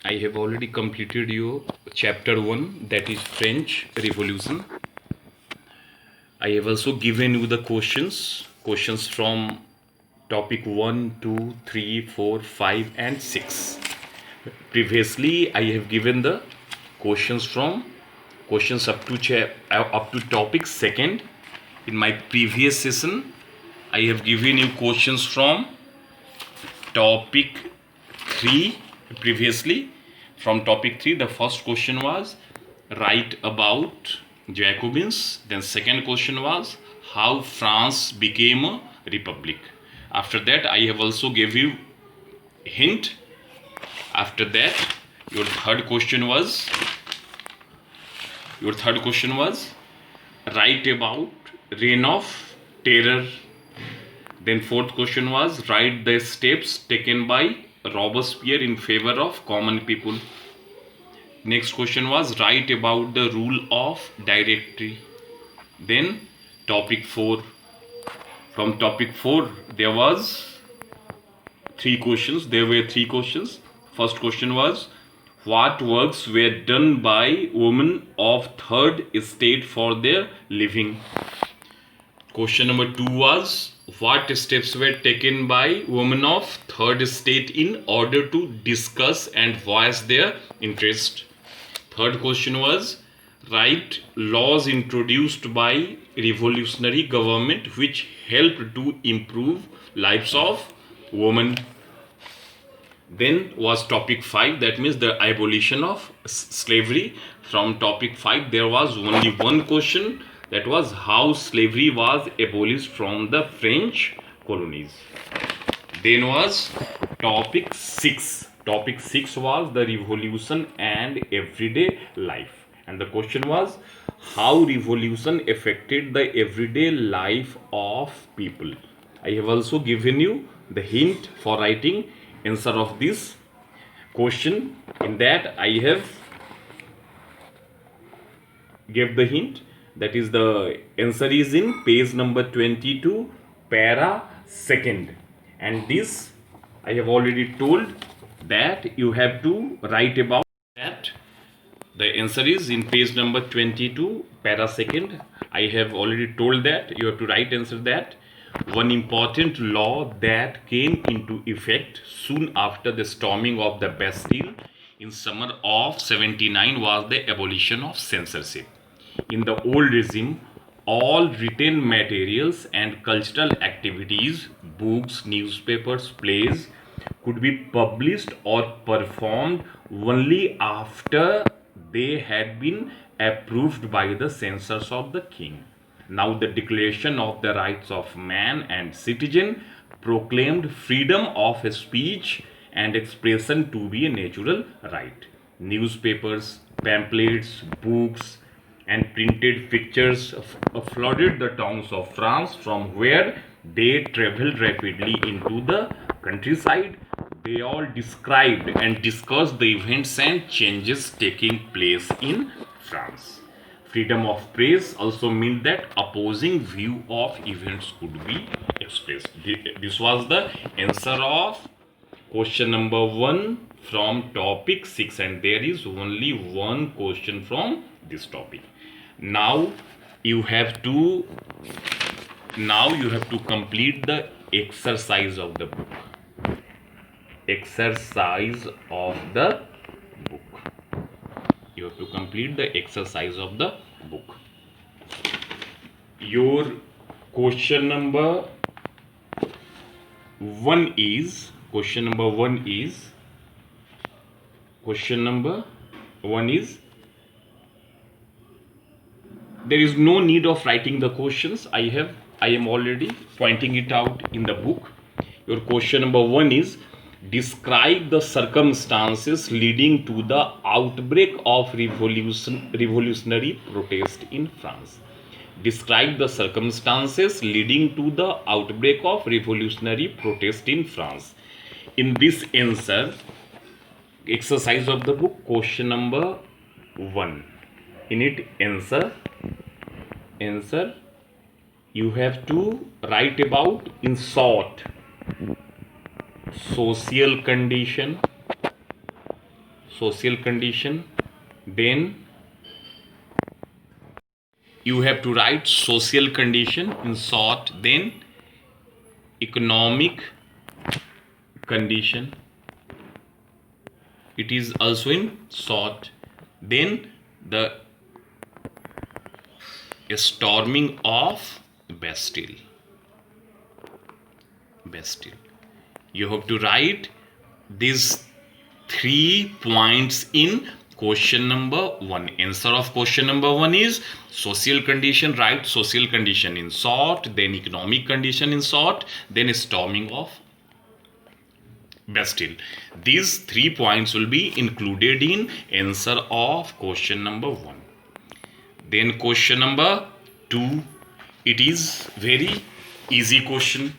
I have already completed your chapter 1, that is French Revolution. I have also given you the questions from topic 1, 2, 3, 4, 5 and 6. Previously I have given the questions up to topic 2nd. In my previous session I have given you questions from topic 3 previously. From topic 3, the first question was write about Jacobins. Then second question was how France became a republic. After that I have also gave you hint. After that your third question was write about reign of terror. Then fourth question was write the steps taken by Robespierre in favor of common people. Next question was write about the rule of directory. Then topic 4. From topic 4 there were three questions. First question was what works were done by women of third estate for their living. Question number 2 was what steps were taken by women of third estate in order to discuss and voice their interest. Third question was write laws introduced by revolutionary government which helped to improve lives of women. Then was topic 5, that means the abolition of slavery. From topic 5 there was only one question, that was how slavery was abolished from the French colonies. Then was topic 6. Topic 6 was the revolution and everyday life. And the question was how revolution affected the everyday life of people. I have also given you the hint for writing answer of this question. In that I have gave the hint, that is the answer is in page number 22, para 2nd. And this I have already told that you have to write about that. The answer is in page number 22, para 2nd. I have already told that you have to write answer that one important law that came into effect soon after the storming of the Bastille in summer of 79 was the abolition of censorship. In the old regime, all written materials and cultural activities, books, newspapers, plays, could be published or performed only after they had been approved by the censors of the king. Now the Declaration of the Rights of Man and Citizen proclaimed freedom of speech and expression to be a natural right. Newspapers, pamphlets, books, and printed pictures flooded the towns of France, from where they traveled rapidly into the countryside. They all described and discussed the events and changes taking place in France. Freedom of press also meant that opposing view of events could be expressed. This was the answer of question number 1 from topic 6, and there is only one question from this topic. Now you have to complete the exercise of the book. Exercise of the book. You have to complete the exercise of the book. Your question number 1 is there is no need of writing the questions. I am already pointing it out in the book. Your question number 1 is describe the circumstances leading to the outbreak of revolutionary protest in France. Describe the circumstances leading to the outbreak of revolutionary protest in France. In this answer, exercise of the book, question number 1. In it, answer, you have to write about, in short, social condition, social condition, then you have to write social condition in short, then economic condition, it is also in short, then the storming of Bastille. You have to write these 3 points in question number 1. Answer of question number 1 is social condition. Write social condition in short, then economic condition in short, then storming of Bastille. These 3 points will be included in answer of question number 1. Then question number 2, it is very easy question.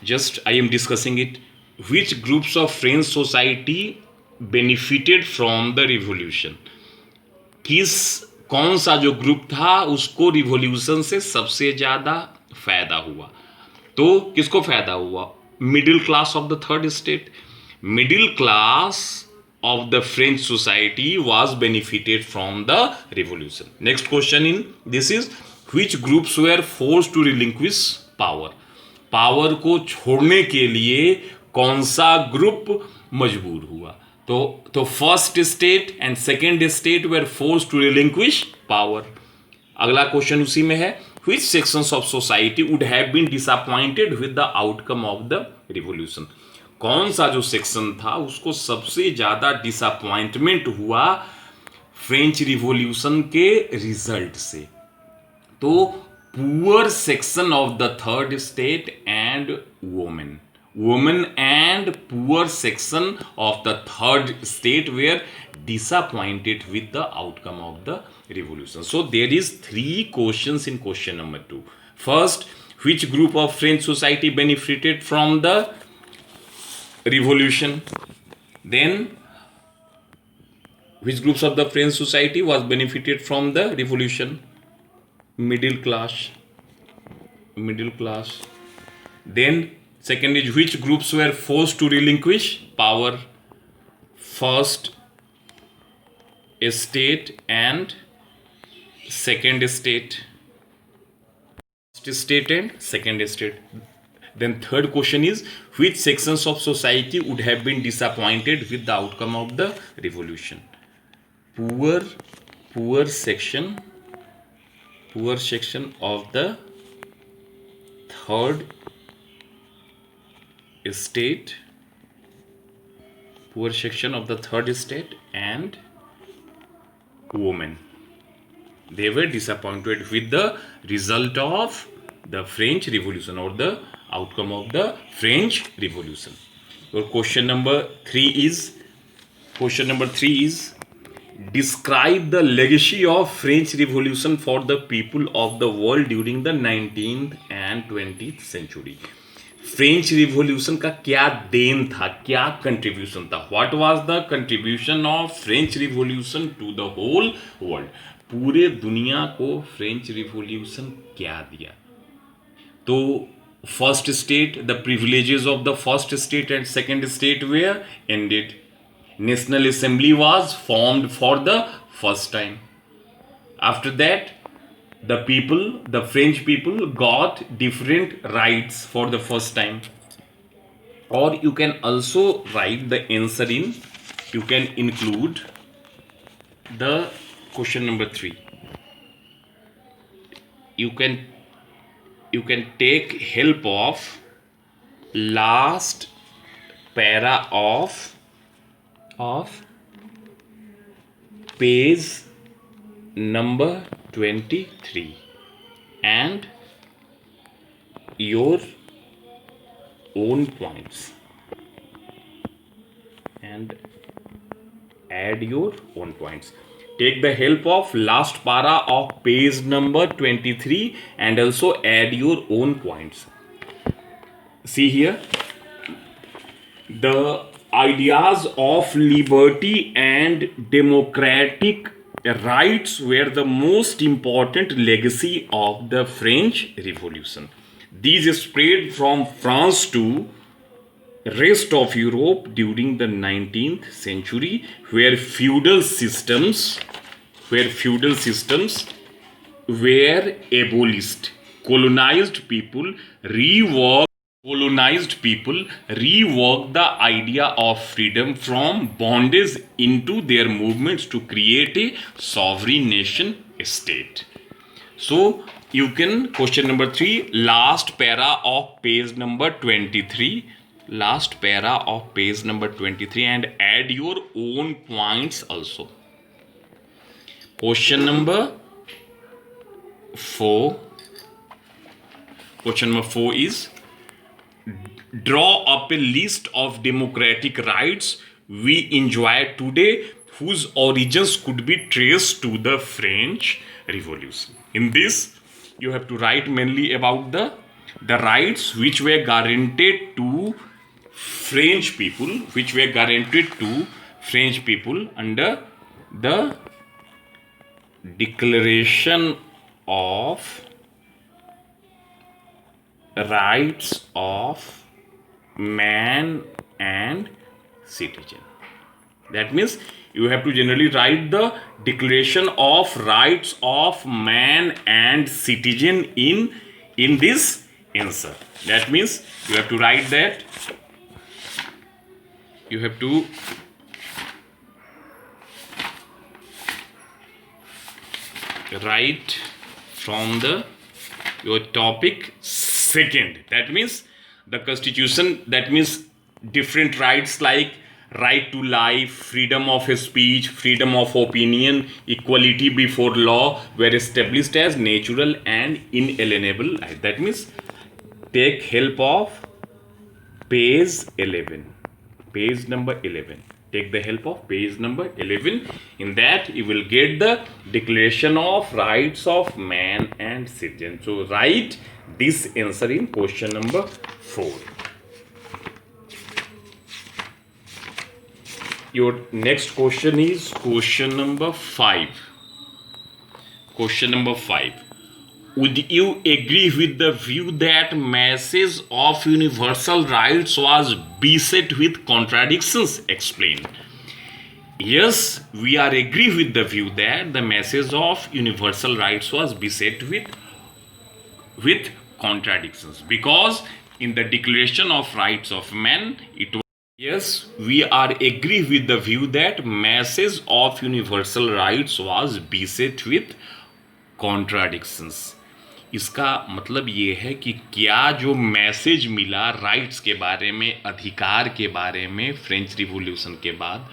Just I am discussing it. Which groups of French society benefited from the revolution? कौन सा जो group था उसको revolution से सबसे ज्यादा फायदा हुआ? तो किसको फायदा हुआ? Middle class of the third state. Middle class of the French society was benefited from the revolution. Next question in this is, which groups were forced to relinquish power? Power को छोड़ने के लिए कौन सा ग्रुप मजबूर हुआ? तो first state and second state were force to relinquish power. अगला क्वेश्चन उसी में है, which sections of society would have been disappointed with the outcome of the revolution? कौन सा जो सेक्शन था उसको सबसे ज्यादा डिसअपॉइंटमेंट हुआ फ्रेंच रिवॉल्यूशन के रिजल्ट से? तो poor section of the third state and women and poor section of the third state were disappointed with the outcome of the revolution. So there is 3 questions in question number 2. First, which group of French society benefited from the revolution? Then which groups of the French society was benefited from the revolution? Middle class. Then second is, which groups were forced to relinquish power? First state and second state. First state and second state. Then third question is, which sections of society would have been disappointed with the outcome of the revolution? Poor section of the third state, poor section of the third state and women. They were disappointed with the result of the French Revolution or the outcome of the French Revolution. Your question number 3 is, describe the legacy of French Revolution for the people of the world during the 19th and 20th century. French Revolution का क्या देन था, क्या contribution था? What was the contribution of French Revolution to the whole world? पूरे दुनिया को French Revolution क्या दिया? तो first state, the privileges of the first state and second state were ended. National Assembly was formed for the first time. After that the French people got different rights for the first time. Or you can also write the answer in, you can include the question number 3. You can take help of last para of page number 23 and your own points, and add your own points. Take the help of last para of page number 23 and also add your own points. See here, the ideas of liberty and democratic rights were the most important legacy of the French Revolution. These spread from France to rest of Europe during the 19th century, where feudal systems were abolished. Colonized people reworked the idea of freedom from bondage into their movements to create a sovereign nation state. So you can, question number 3, last para of page number 23, and add your own points also. Question number 4 is, draw up a list of democratic rights we enjoy today whose origins could be traced to the French Revolution. In this, you have to write mainly about the rights which were guaranteed to French people, under the Declaration of Rights of Man and Citizen. That means you have to generally write the Declaration of Rights of Man and Citizen in this answer. That means you have to write that. You have to write from your topic second. That means the constitution, that means different rights like right to life, freedom of speech, freedom of opinion, equality before law were established as natural and inalienable rights. That means take help of page number 11. Take the help of page number 11. In that you will get the Declaration of Rights of Man and Citizen. So write this answer in question number 4. Your next question is question number 5. Would you agree with the view that message of universal rights was beset with contradictions? Explain. Yes, we are agree with the view that the message of universal rights was beset with contradictions, because in the Declaration of Rights of Man, it was. Yes, we are agree with the view that message of universal rights was beset with contradictions. इसका मतलब ये है कि क्या जो message मिला rights के बारे में, अधिकार के बारे में फ्रेंच रिवॉल्यूशन के बाद,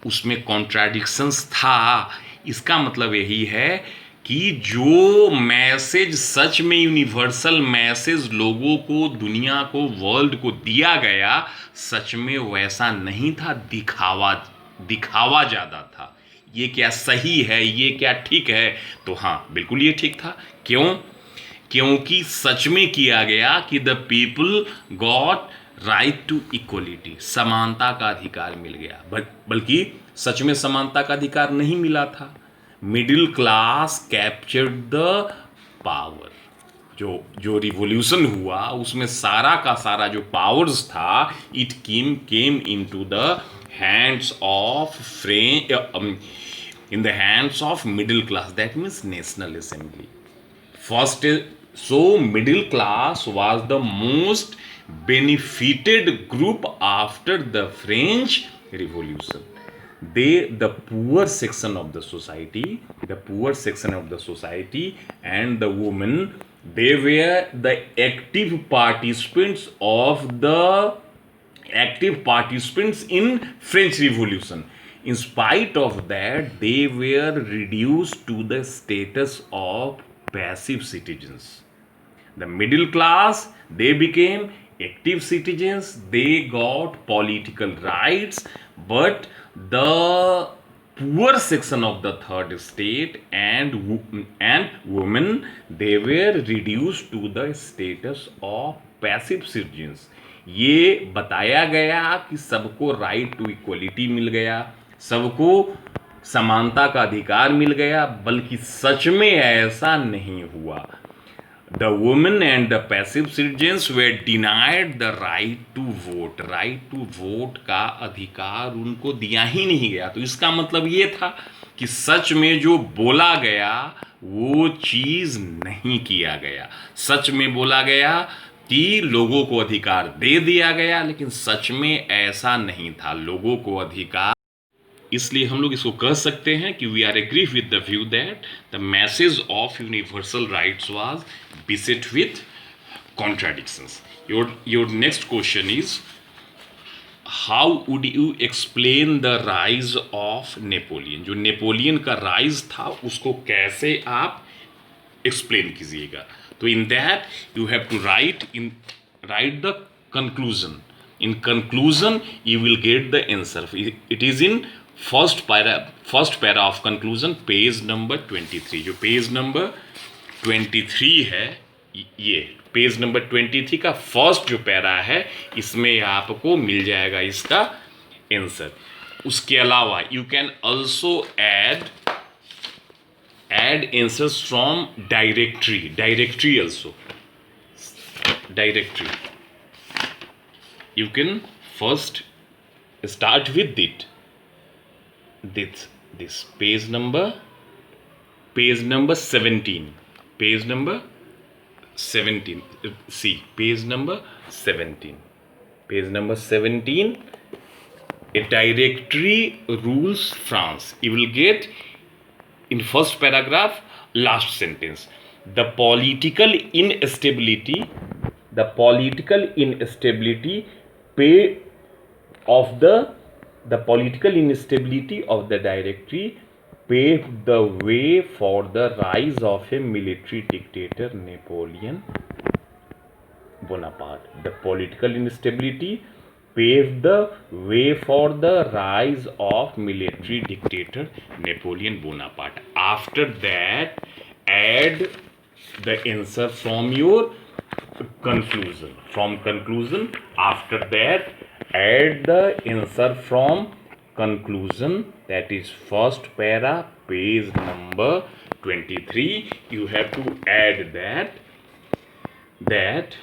उसमें कॉन्ट्राडिक्शंस था। इसका मतलब यही है कि जो मैसेज सच में यूनिवर्सल मैसेज लोगों को, दुनिया को, वर्ल्ड को दिया गया, सच में वैसा नहीं था, दिखावा ज़्यादा था। ये क्या सही है, ये क्या ठीक है? तो हाँ, बिल्कुल ये ठीक था। क्योंकि सच में किया गया कि the people got right to equality, समानता का अधिकार मिल गया। बल्कि सच में समानता का अधिकार नहीं मिला था। Middle class captured the power. जो रिवॉल्यूशन हुआ उसमें सारा का सारा जो पावर्स था, it came into the hands of in the hands of middle class, that means National Assembly. First, so middle class was the most benefited group after the French Revolution. The poor section of the society and the women, they were the active participants in French Revolution. In spite of that, they were reduced to the status of passive citizens. The middle class, they became active citizens, they got political rights, but the poor section of the third estate and women, they were reduced to the status of passive citizens. ये बताया गया कि सबको right to equality मिल गया, सबको समानता का अधिकार मिल गया, बल्कि सच में ऐसा नहीं हुआ। The women and the passive citizens were denied the right to vote. Right to vote का अधिकार उनको दिया ही नहीं गया. तो इसका मतलब ये था कि सच में जो बोला गया वो चीज नहीं किया गया. सच में बोला गया कि लोगों को अधिकार दे दिया गया, लेकिन सच में ऐसा नहीं था. लोगों को अधिकार, इसलिए हम लोग इसको कह सकते हैं कि we are agree with the view that the message of universal rights was beset with contradictions. Your next question is, how would you explain the rise of Napoleon? जो नेपोलियन का राइज था उसको कैसे आप एक्सप्लेन कीजिएगा. तो in that you have to write the conclusion. In conclusion, you will get the answer. It is in first para of conclusion, page number 23. जो page number 23 है, ये पेज नंबर 23 का फर्स्ट जो पैरा है, इसमें आपको मिल जाएगा इसका आंसर. उसके अलावा you can also add answers from directory also. Directory you can first start with this page number 17. Page number 17. See, page number 17. Page number 17. A directory rules France. You will get in first paragraph, last sentence. The political instability the political instability of the directory paved the way for the rise of a military dictator, Napoleon Bonaparte. The political instability paved the way for the rise of military dictator Napoleon Bonaparte. After that, add the answer from your conclusion. After that, add the answer from conclusion, that is first para, page number 23. You have to add that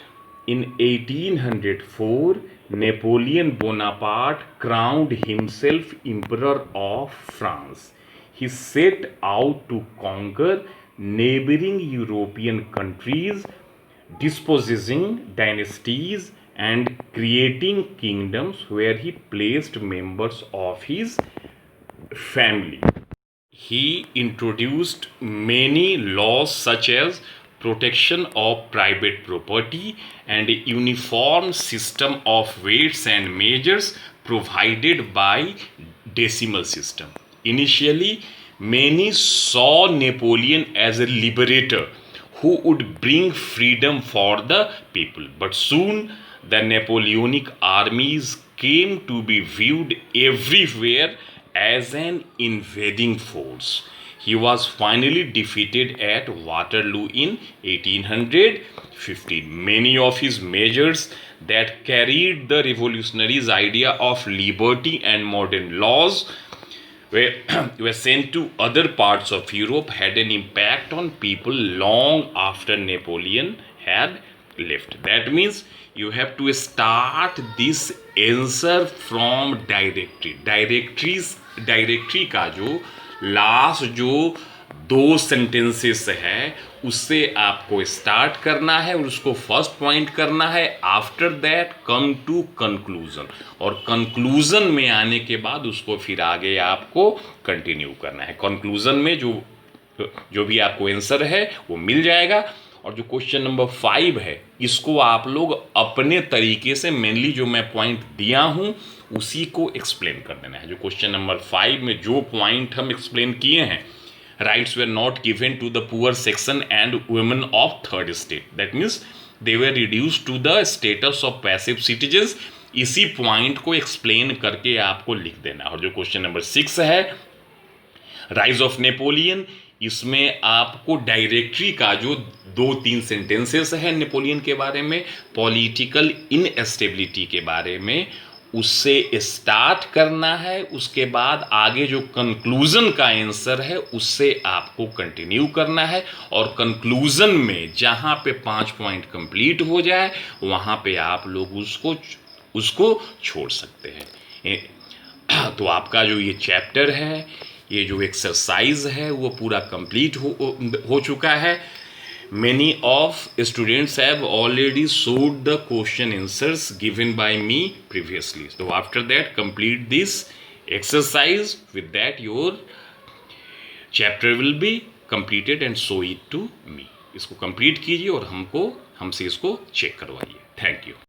in 1804 Napoleon Bonaparte crowned himself Emperor of France. He set out to conquer neighboring European countries, dispossessing dynasties and creating kingdoms where he placed members of his family. He introduced many laws such as protection of private property and a uniform system of weights and measures provided by decimal system. Initially, many saw Napoleon as a liberator who would bring freedom for the people, but soon the Napoleonic armies came to be viewed everywhere as an invading force. He was finally defeated at Waterloo in 1815. Many of his measures that carried the revolutionaries' idea of liberty and modern laws were sent to other parts of Europe, had an impact on people long after Napoleon had left. That means you have to start this answer from directory का जो last जो 2 sentences है उससे आपको start करना है और उसको फर्स्ट पॉइंट करना है. After that come to conclusion, और कंक्लूजन में आने के बाद उसको फिर आगे आपको कंटिन्यू करना है. कंक्लूजन में जो भी आपको आंसर है वो मिल जाएगा. और जो क्वेश्चन नंबर 5 है इसको आप लोग अपने तरीके से, मेनली जो मैं पॉइंट दिया हूं उसी को एक्सप्लेन कर देना है. जो क्वेश्चन नंबर 5 में जो पॉइंट हम एक्सप्लेन किए हैं, rights were not given to the poor section and women of third state, that means they were reduced to the status of passive citizens. इसी पॉइंट को एक्सप्लेन करके आपको लिख देना. और जो क्वेश्चन नंबर 6 है राइज ऑफ नेपोलियन, इसमें आपको डायरेक्टरी का जो 2-3 सेंटेंसेस है नेपोलियन के बारे में, पॉलिटिकल इनएस्टेबिलिटी के बारे में, उससे स्टार्ट करना है, उसके बाद आगे जो कंक्लूजन का आंसर है उससे आपको कंटिन्यू करना है, और कंक्लूजन में जहाँ पे 5 पॉइंट कंप्लीट हो जाए वहाँ पे आप लोग उसको छोड़ सकते हैं। तो आपका जो ये चैप्टर है, ये जो एक्सरसाइज है वो पूरा कंप्लीट हो चुका है। Many of students have already showed the question answers given by me previously. So after that, complete this exercise. With that, your chapter will be completed and show it to me. इसको complete कीजिए और हमसे इसको check करवाइए। Thank you.